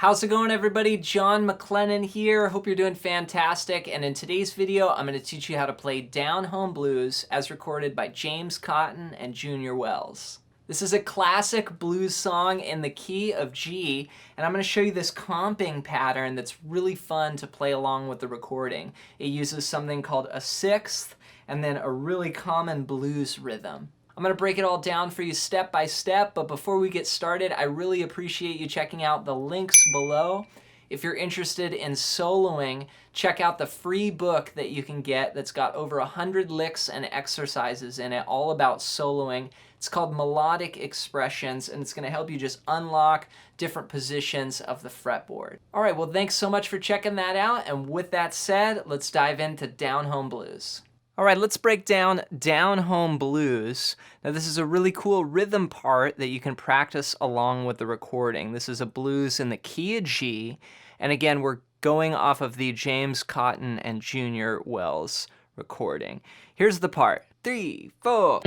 How's it going, everybody? John MacLennan here. Hope you're doing fantastic. And in today's video, I'm going to teach you how to play Down Home Blues as recorded by James Cotton and Junior Wells. This is a classic blues song in the key of G, and I'm going to show you this comping pattern that's really fun to play along with the recording. It uses something called a sixth and then a really common blues rhythm. I'm going to break it all down for you step by step, but before we get started, I really appreciate you checking out the links below. If you're interested in soloing, check out the free book that you can get that's got over 100 licks and exercises in it, all about soloing. It's called Melodic Expressions, and it's going to help you just unlock different positions of the fretboard. All right, well, thanks so much for checking that out, and with that said, let's dive into Down Home Blues. All right, let's break down Down Home Blues. Now, this is a really cool rhythm part that you can practice along with the recording. This is a blues in the key of G, and again, we're going off of the James Cotton and Junior Wells recording. Here's the part. 3, 4.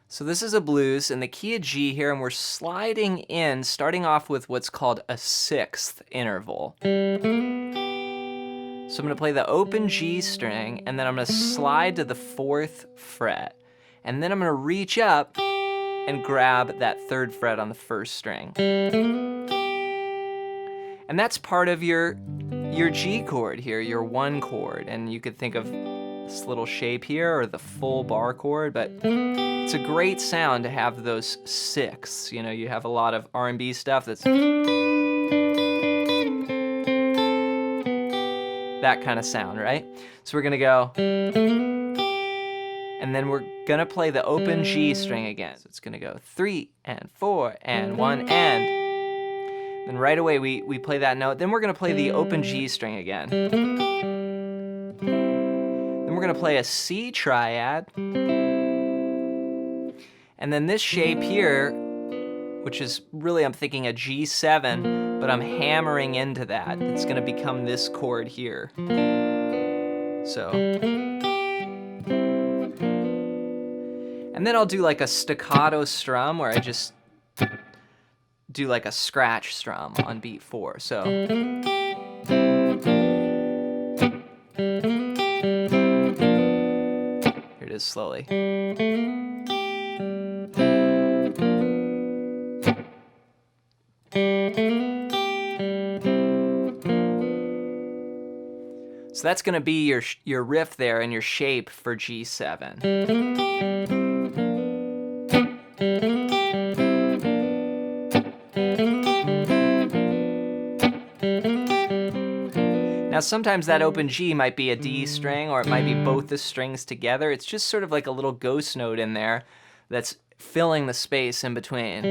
So this is a blues in the key of G here, and we're sliding in, starting off with what's called a sixth interval. So I'm going to play the open G string, and then I'm going to slide to the 4th fret. And then I'm going to reach up and grab that 3rd fret on the 1st string. And that's part of your G chord here, your 1 chord. And you could think of this little shape here or the full bar chord, but it's a great sound to have those sixths. You know, you have a lot of R&B stuff that's that kind of sound, right? So we're gonna go, and then we're gonna play the open G string again. So it's gonna go 3 and 4 and 1 and. Then right away we play that note. Then we're gonna play the open G string again. Then we're gonna play a C triad. And then this shape here, which is really, I'm thinking a G7, but I'm hammering into that. It's gonna become this chord here. So. And then I'll do like a staccato strum where I just do like a scratch strum on beat 4. So. Here it is slowly. So that's going to be your riff there and your shape for G7. Now sometimes that open G might be a D string, or it might be both the strings together. It's just sort of like a little ghost note in there that's filling the space in between.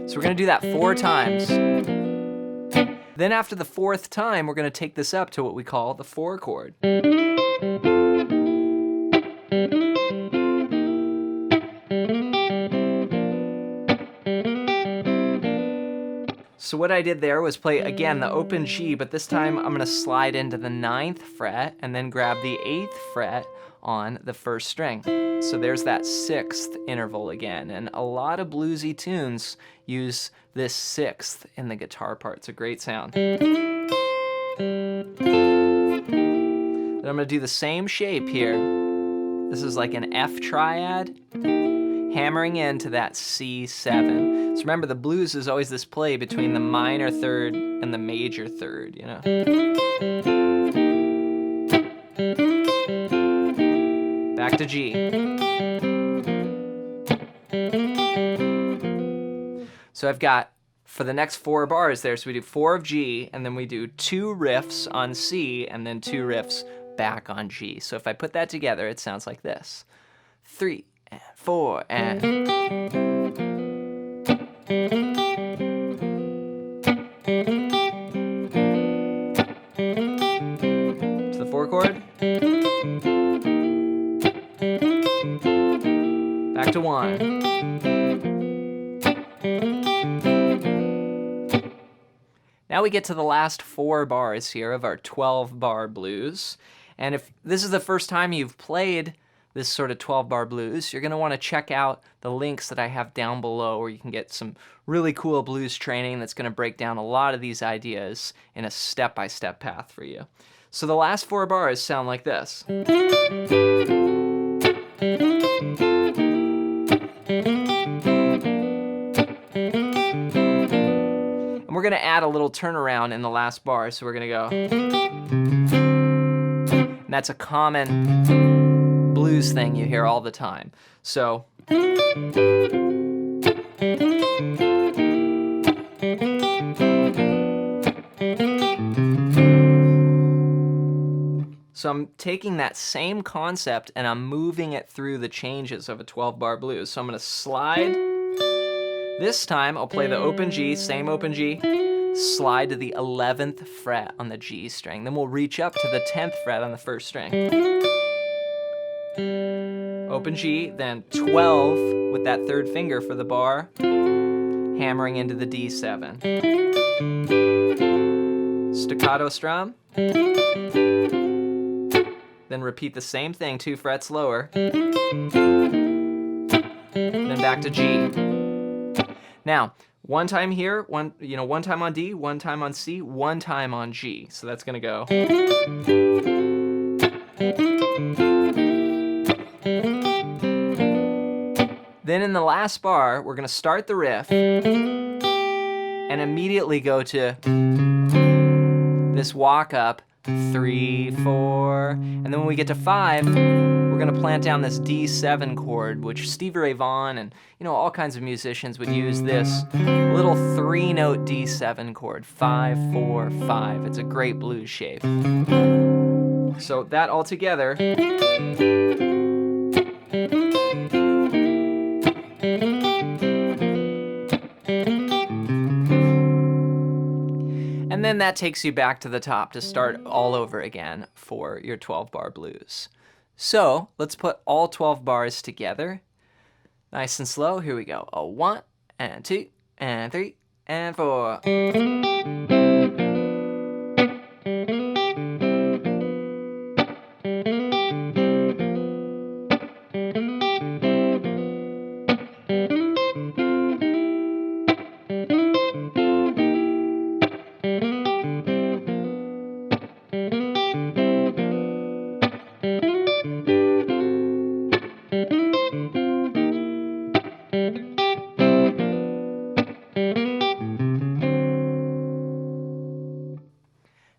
So we're going to do that 4 times. Then after the 4th time, we're going to take this up to what we call the 4 chord. So what I did there was play, again, the open G, but this time I'm going to slide into the 9th fret and then grab the 8th fret on the 1st string. So there's that 6th interval again, and a lot of bluesy tunes use this 6th in the guitar part. It's a great sound. Then I'm going to do the same shape here. This is like an F triad, hammering into that C7. So remember, the blues is always this play between the minor 3rd and the major 3rd, you know. Back to G. So I've got, for the next 4 bars there, so we do 4 of G, and then we do 2 riffs on C, and then 2 riffs back on G. So if I put that together, it sounds like this. 3 and 4, and... To the 4 chord. Back to 1. Now we get to the last 4 bars here of our 12-bar blues. And if this is the first time you've played this sort of 12-bar blues, you're going to want to check out the links that I have down below where you can get some really cool blues training that's going to break down a lot of these ideas in a step-by-step path for you. So the last 4 bars sound like this. And we're going to add a little turnaround in the last bar, so we're going to go. And that's a common blues thing you hear all the time. So. So I'm taking that same concept and I'm moving it through the changes of a 12-bar blues. So I'm going to slide. This time I'll play the open G, same open G, slide to the 11th fret on the G string. Then we'll reach up to the 10th fret on the 1st string. Open G, then 12 with that 3rd finger for the bar, hammering into the D7. Staccato strum. Then repeat the same thing 2 frets lower. Then back to G. Now, one time here, one time on D, one time on C, one time on G. So that's gonna go. Then in the last bar, we're gonna start the riff and immediately go to this walk up, 3, 4, and then when we get to 5, we're gonna plant down this D7 chord, which Stevie Ray Vaughan and all kinds of musicians would use this little 3-note D7 chord, 5, 4, 5. It's a great blues shape. So that all together. And then that takes you back to the top to start all over again for your 12-bar blues. So let's put all 12 bars together. Nice and slow. Here we go. A 1, and 2, and 3, and 4.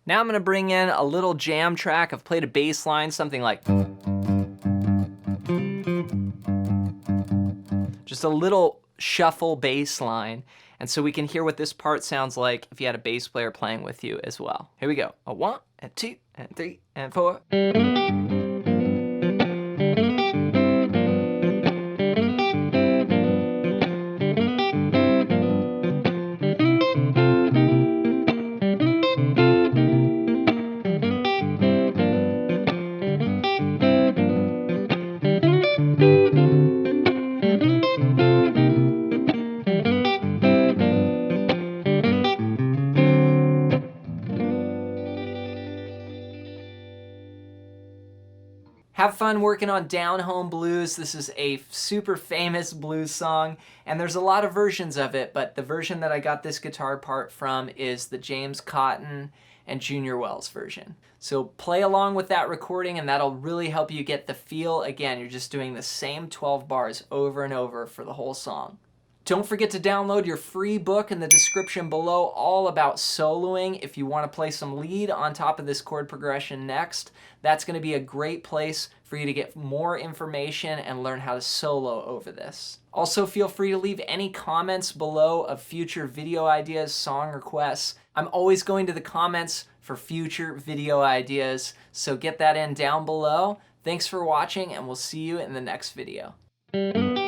Now I'm going to bring in a little jam track. I've played a bass line, something like. Just a little shuffle bass line. And so we can hear what this part sounds like if you had a bass player playing with you as well. Here we go. A 1, and 2, and 3, and 4. Have fun working on Down Home Blues. This is a super famous blues song, and there's a lot of versions of it, but the version that I got this guitar part from is the James Cotton and Junior Wells version. So play along with that recording, and that'll really help you get the feel. Again, you're just doing the same 12 bars over and over for the whole song. Don't forget to download your free book in the description below, all about soloing. If you want to play some lead on top of this chord progression next, that's going to be a great place for you to get more information and learn how to solo over this. Also, feel free to leave any comments below of future video ideas, song requests. I'm always going to the comments for future video ideas, so get that in down below. Thanks for watching, and we'll see you in the next video. Thank you.